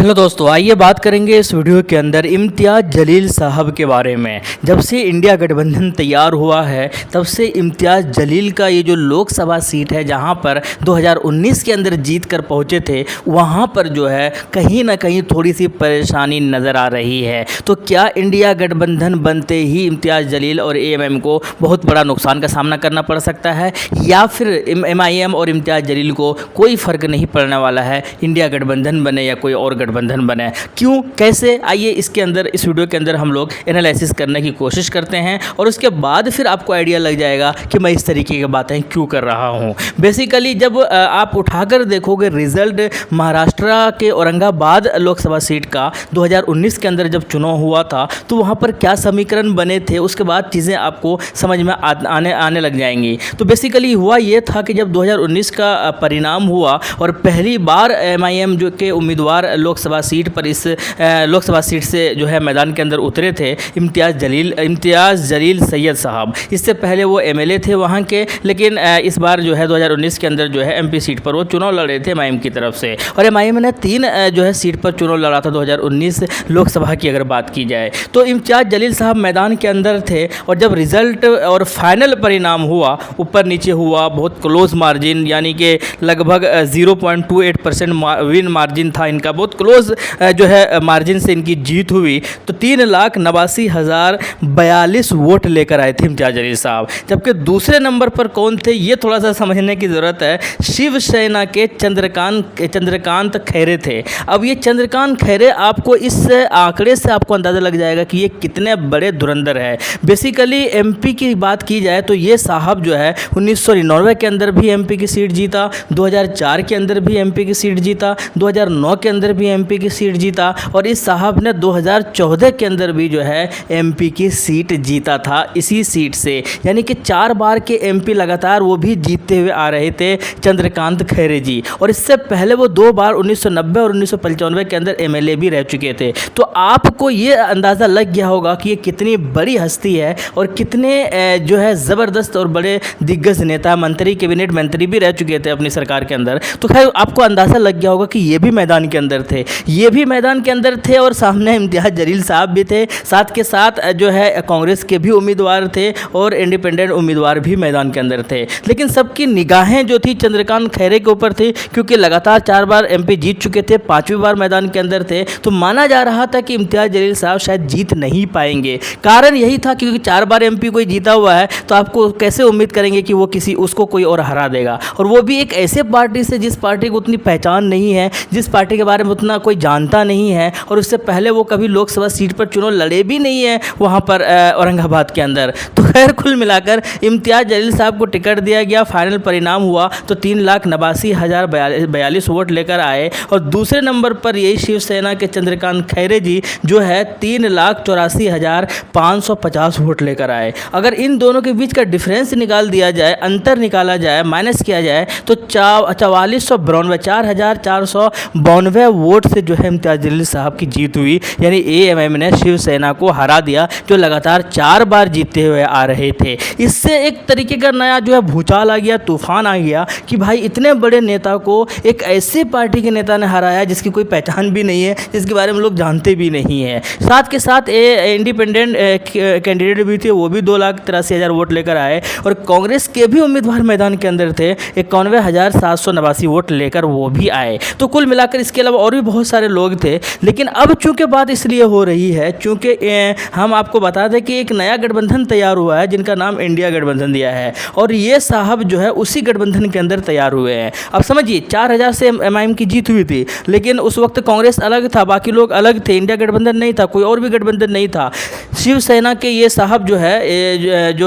Hello दोस्तों, आइए बात करेंगे इस वीडियो के अंदर इम्तियाज़ जलील साहब के बारे में। जब से इंडिया गठबंधन तैयार हुआ है तब से इम्तियाज़ जलील का ये जो लोकसभा सीट है जहां पर 2019 के अंदर जीत कर पहुंचे थे, वहां पर जो है कहीं ना कहीं थोड़ी सी परेशानी नज़र आ रही है। तो क्या इंडिया गठबंधन बनते ही इम्तियाज़ जलील और एएमएम को बहुत बड़ा नुकसान का सामना करना पड़ सकता है, या फिर एमआईएम और इम्तियाज़ जलील को कोई फ़र्क नहीं पड़ने वाला है, इंडिया गठबंधन बने या कोई और गठबंधन बने? क्यों, कैसे, आइए इसके अंदर, इस वीडियो के अंदर हम लोग एनालिसिस करने की कोशिश करते हैं और उसके बाद फिर आपको आइडिया लग जाएगा कि मैं इस तरीके की बातें क्यों कर रहा हूं। बेसिकली जब आप उठाकर देखोगे रिजल्ट महाराष्ट्र के औरंगाबाद लोकसभा सीट का 2019 के अंदर जब चुनाव हुआ था, तो वहां पर क्या समीकरण बने थे, उसके बाद चीज़ें आपको समझ में आने लग जाएंगी। तो बेसिकली हुआ ये था कि जब 2019 का परिणाम हुआ और पहली बार एमआईएम जो के उम्मीदवार लोकसभा सीट पर, इस लोकसभा सीट से जो है मैदान के अंदर उतरे थे इम्तियाज़ जलील सैयद साहब। इससे पहले वो एमएलए थे वहाँ के, लेकिन इस बार जो है 2019 के अंदर जो है एमपी सीट पर वो चुनाव लड़े थे एमआईएम की तरफ से, और एमआईएम ने 3 जो है सीट पर चुनाव लड़ा था 2019 लोकसभा की अगर बात की जाए। तो इम्तियाज़ जलील साहब मैदान के अंदर थे और जब रिजल्ट और फाइनल परिणाम हुआ, ऊपर नीचे हुआ, बहुत क्लोज मार्जिन, यानी कि लगभग 0.28% विन मार्जिन था इनका, बहुत क्लोज जो है मार्जिन से इनकी जीत हुई। तो 3,89,042 वोट लेकर आए थे इम्तियाज़ जलील साहब। जबकि दूसरे नंबर पर कौन थे, ये थोड़ा सा समझने की ज़रूरत है। शिवसेना के चंद्रकांत खैरे थे। अब ये चंद्रकांत खैरे, आपको इस आंकड़े से आपको अंदाज़ा लग जाएगा कि ये कितने बड़े धुरंधर है। बेसिकली एमपी की बात की जाए तो ये साहब जो है 1999 के अंदर भी एमपी की सीट जीता, 2004 के अंदर भी एमपी की सीट जीता, 2009 के अंदर भी एमपी की सीट जीता, और इस साहब ने 2014 के अंदर भी जो है एमपी की सीट जीता था इसी सीट से। यानी कि 4 बार के एमपी लगातार वो भी जीतते हुए आ रहे थे चंद्रकांत खैरे जी। और इससे पहले वो 2 बार 1990 और 1995 के अंदर एमएलए भी रह चुके थे। तो आपको ये अंदाज़ा लग गया होगा कि ये कितनी बड़ी हस्ती है और कितने जो है ज़बरदस्त और बड़े दिग्गज नेता, मंत्री, कैबिनेट मंत्री भी रह चुके थे अपनी सरकार के अंदर। तो खैर आपको अंदाज़ा लग गया होगा कि ये भी मैदान के अंदर थे, ये भी मैदान के अंदर थे, और सामने इम्तियाज़ जलील साहब भी थे, साथ के साथ जो है कांग्रेस के भी उम्मीदवार थे और इंडिपेंडेंट उम्मीदवार भी मैदान के अंदर थे। लेकिन सबकी निगाहें जो थी चंद्रकांत खैरे के ऊपर थी, क्योंकि लगातार 4 बार एमपी जीत चुके थे, 5वीं बार मैदान के अंदर थे। तो माना जा रहा था कि इम्तियाज़ जलील साहब शायद जीत नहीं पाएंगे। कारण यही था क्योंकि 4 बार एमपी कोई जीता हुआ है, तो आपको कैसे उम्मीद करेंगे कि वो उसको कोई और हरा देगा, और वो भी एक ऐसे पार्टी से जिस पार्टी को उतनी पहचान नहीं है, जिस पार्टी के बारे में उतना कोई जानता नहीं है, और उससे पहले वो कभी लोकसभा सीट पर चुनाव लड़े भी नहीं है वहाँ पर औरंगाबाद के अंदर। तो खैर कुल मिलाकर इम्तियाज़ जलील साहब को टिकट दिया गया, फाइनल परिणाम हुआ तो 3,89,042 वोट लेकर आए, और दूसरे नंबर पर यही शिवसेना के चंद्रकांत खैरे जी जो है 3,84,550 वोट लेकर आए। अगर इन दोनों के बीच का डिफरेंस निकाल दिया जाए, अंतर निकाला जाए, माइनस किया जाए, तो 4,492 वोट से जो है इम्तियाज़ जलील साहब की जीत हुई। यानी एएमएम ने शिवसेना को हरा दिया, जो लगातार 4 बार जीतते हुए आ रहे थे। इससे एक तरीके का नया जो है भूचाल आ गया, तूफान आ गया कि भाई इतने बड़े नेता को एक ऐसे पार्टी के नेता ने हराया जिसकी कोई पहचान भी नहीं है, जिसके बारे में लोग जानते भी नहीं है। साथ के साथ इंडिपेंडेंट कैंडिडेट भी थे, वो भी 2,83,000 वोट लेकर आए, और कांग्रेस के भी उम्मीदवार मैदान के अंदर थे, 91,789 वोट लेकर वो भी आए। तो कुल मिलाकर इसके अलावा और भी बहुत सारे लोग थे। लेकिन अब चूंकि बात इसलिए हो रही है चूंकि हम आपको बता दें कि एक नया गठबंधन तैयार हुआ है जिनका नाम इंडिया गठबंधन दिया है, और ये साहब जो है उसी गठबंधन के अंदर तैयार हुए हैं। अब समझिए 4,000 से एमआईएम की जीत हुई थी, लेकिन उस वक्त कांग्रेस अलग था, बाकी लोग अलग थे, इंडिया गठबंधन नहीं था, कोई और भी गठबंधन नहीं था। शिवसेना के ये साहब जो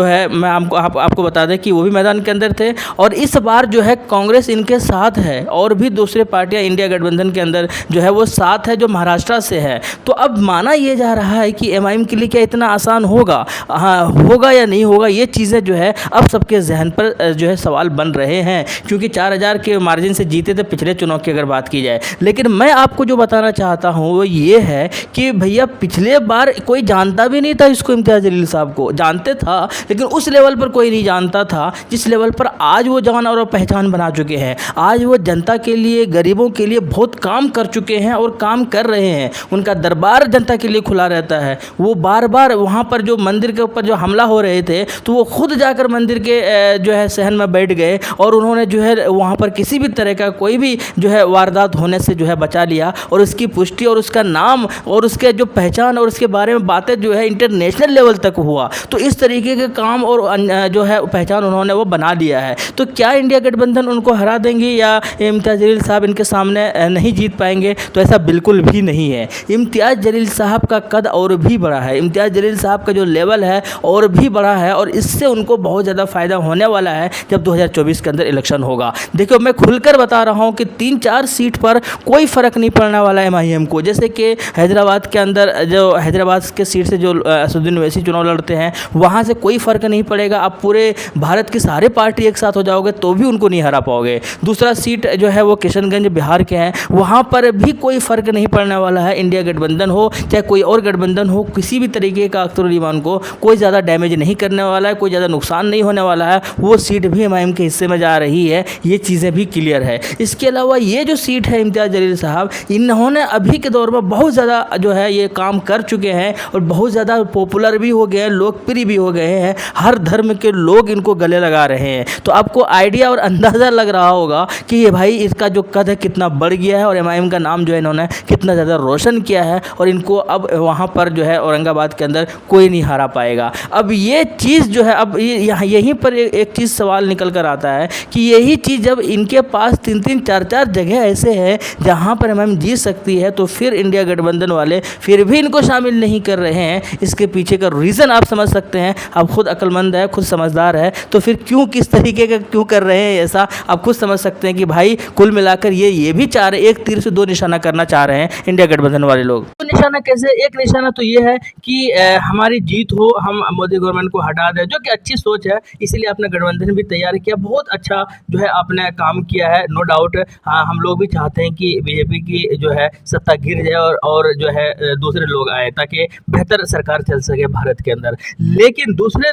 है मैं आपको बता दें कि वो भी मैदान के अंदर थे, और इस बार जो है कांग्रेस इनके साथ है, और भी दूसरे पार्टियां इंडिया गठबंधन के अंदर जो है वो साथ है, जो महाराष्ट्र से है। तो अब माना ये जा रहा है कि एमआईएम के लिए क्या इतना आसान होगा, होगा या नहीं होगा, ये चीज़ें जो है अब सबके जहन पर जो है सवाल बन रहे हैं, क्योंकि 4,000 के मार्जिन से जीते थे पिछले चुनाव की अगर बात की जाए। लेकिन मैं आपको जो बताना चाहता हूँ वो ये है कि भैया पिछले बार कोई जानता भी नहीं था इसको, इम्तियाज़ जलील साहब को जानते था, लेकिन उस लेवल पर कोई नहीं जानता था जिस लेवल पर आज वो जान और पहचान बना चुके हैं। आज वो जनता के लिए, गरीबों के लिए बहुत काम कर चुके चुके हैं और काम कर रहे हैं। उनका दरबार जनता के लिए खुला रहता है। वो बार बार वहाँ पर जो मंदिर के ऊपर जो हमला हो रहे थे तो वो खुद जाकर मंदिर के जो है सहन में बैठ गए और उन्होंने जो है वहाँ पर किसी भी तरह का कोई भी जो है वारदात होने से जो है बचा लिया और उसकी पुष्टि और उसका नाम और उसके जो पहचान और उसके बारे में बातें जो है इंटरनेशनल लेवल तक हुआ। तो इस तरीके के काम और जो है पहचान उन्होंने वो बना लिया है। तो क्या इंडिया गठबंधन उनको हरा देंगे या इम्तियाज़ जलील साहब इनके सामने नहीं जीत पाएंगे? तो ऐसा बिल्कुल भी नहीं है। इम्तियाज़ जलील साहब का कद और भी बड़ा है। इम्तियाज़ जलील साहब का जो लेवल है और भी बड़ा है और इससे उनको बहुत ज़्यादा फ़ायदा होने वाला है जब 2024 के अंदर इलेक्शन होगा। देखो मैं खुलकर बता रहा हूँ कि 3-4 सीट पर कोई फ़र्क नहीं पड़ने वाला है MIM को। जैसे कि हैदराबाद के अंदर जो हैदराबाद के सीट से जो असदुद्दीन ओवैसी चुनाव लड़ते हैं वहाँ से कोई फ़र्क नहीं पड़ेगा। आप पूरे भारत के सारे पार्टी एक साथ हो जाओगे तो भी उनको नहीं हरा पाओगे। दूसरा सीट जो है वो किशनगंज बिहार के हैं, वहाँ पर भी कोई फ़र्क नहीं पड़ने वाला है। इंडिया गठबंधन हो चाहे कोई और गठबंधन हो, किसी भी तरीके का अख्तरुल ईमान को कोई ज़्यादा डैमेज नहीं करने वाला है, कोई ज़्यादा नुकसान नहीं होने वाला है। वो सीट भी MIM के हिस्से में जा रही है, ये चीज़ें भी क्लियर है। इसके अलावा ये जो सीट है इम्तियाज़ जलील साहब, इन्होंने अभी के दौर में बहुत ज़्यादा जो है ये काम कर चुके हैं और बहुत ज़्यादा पॉपुलर भी हो गए हैं, लोकप्रिय भी हो गए हैं। हर धर्म के लोग इनको गले लगा रहे हैं। तो आपको आइडिया और अंदाज़ा लग रहा होगा कि ये भाई इसका जो कद है कितना बढ़ गया है और MIM का नाम जो है इन्होंने कितना ज़्यादा रोशन किया है और इनको अब वहाँ पर जो है औरंगाबाद के अंदर कोई नहीं हरा पाएगा। अब ये चीज़ जो है अब यहीं पर एक चीज़ सवाल निकल कर आता है कि यही चीज़ जब इनके पास 3-3, 4-4 जगह ऐसे हैं जहाँ पर MIM जीत सकती है तो फिर इंडिया गठबंधन वाले फिर भी इनको शामिल नहीं कर रहे हैं। इसके पीछे का रीज़न आप समझ सकते हैं। आप खुद अक्लमंद है, खुद समझदार है, तो फिर क्यों किस तरीके का क्यों कर रहे हैं ऐसा आप खुद समझ सकते हैं कि भाई कुल मिलाकर ये भी चाह रहे, एक तीर से 2 निशाना करना चाह रहे हैं इंडिया गठबंधन वाले लोग। तो निशाना कैसे? एक निशाना तो ये है कि हमारी जीत हो, हम मोदी गवर्नमेंट को हटा दें, जो कि अच्छी सोच है। इसीलिए आपने गठबंधन भी तैयार किया, बहुत अच्छा जो है आपने काम किया है, नो डाउट। हाँ, हम लोग भी चाहते हैं कि बीजेपी की जो है सत्ता गिर जाए और जो है दूसरे लोग आए ताकि बेहतर सरकार चल सके भारत के अंदर। लेकिन दूसरे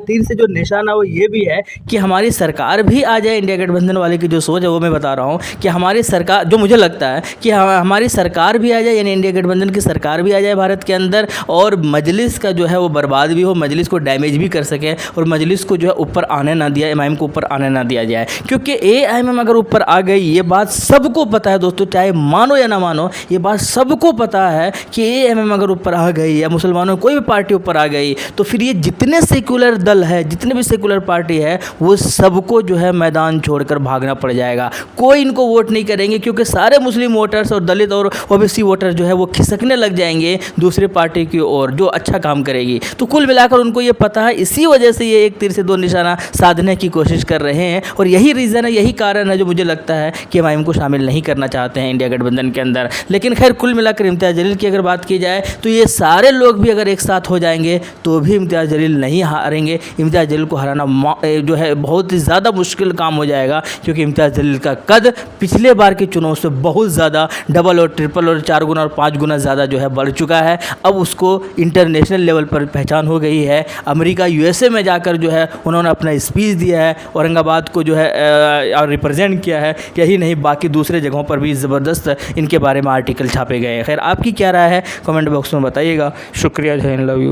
तीर से जो निशाना वो ये भी है कि हमारी सरकार भी आ जाए। इंडिया गठबंधन वाले की जो सोच है वो मैं बता रहा हूँ कि हमारी सरकार, जो मुझे लगता है कि हमारी सरकार भी आ जाए, यानी इंडिया गठबंधन की सरकार भी आ जाए भारत के अंदर और मजलिस का जो है वो बर्बाद भी हो, मजलिस को डैमेज भी कर सके और मजलिस को जो है ऊपर आने ना दिया, MIM को ऊपर आने ना दिया जाए। क्योंकि AIMM अगर ऊपर आ गई, ये बात सबको पता है दोस्तों, चाहे मानो या ना मानो, ये बात सबको पता है कि AIMM अगर ऊपर आ गई या मुसलमानों कोई भी पार्टी ऊपर आ गई तो फिर ये जितने सेक्युलर दल है, जितने भी सेक्युलर पार्टी है, वो सबको जो है मैदान छोड़कर भागना पड़ जाएगा। कोई इनको वोट नहीं करेंगे क्योंकि सारे मुस्लिम वोटर्स और दलित और OBC वोटर जो है वो खिसकने लग जाएंगे दूसरे पार्टी की ओर जो अच्छा काम करेगी। तो कुल मिलाकर उनको ये पता है, इसी वजह से ये एक तीर से 2 निशाना साधने की कोशिश कर रहे हैं और यही रीज़न है, यही कारण है जो मुझे लगता है कि MIM को शामिल नहीं करना चाहते हैं इंडिया गठबंधन के अंदर। लेकिन खैर कुल मिलाकर इम्तियाज़ जलील की अगर बात की जाए तो ये सारे लोग भी अगर एक साथ हो जाएंगे तो भी इम्तियाज़ जलील नहीं हारेंगे। इम्तियाज़ जलील को हराना जो है बहुत ही ज़्यादा मुश्किल काम हो जाएगा क्योंकि इम्तियाज़ जलील का कद पिछले बार के चुनाव से बहुत ज़्यादा डबल और ट्रिपल और 4 गुना और 5 गुना ज़्यादा जो है बढ़ चुका है। अब उसको इंटरनेशनल लेवल पर पहचान हो गई है। अमेरिका USA में जाकर जो है उन्होंने अपना स्पीच दिया है, औरंगाबाद को जो है रिप्रेजेंट किया है। यही नहीं, बाकी दूसरे जगहों पर भी ज़बरदस्त इनके बारे में आर्टिकल छापे गए हैं। खैर आपकी क्या राय है कमेंट बॉक्स में बताइएगा। शुक्रिया, जय हिंद, लव यू।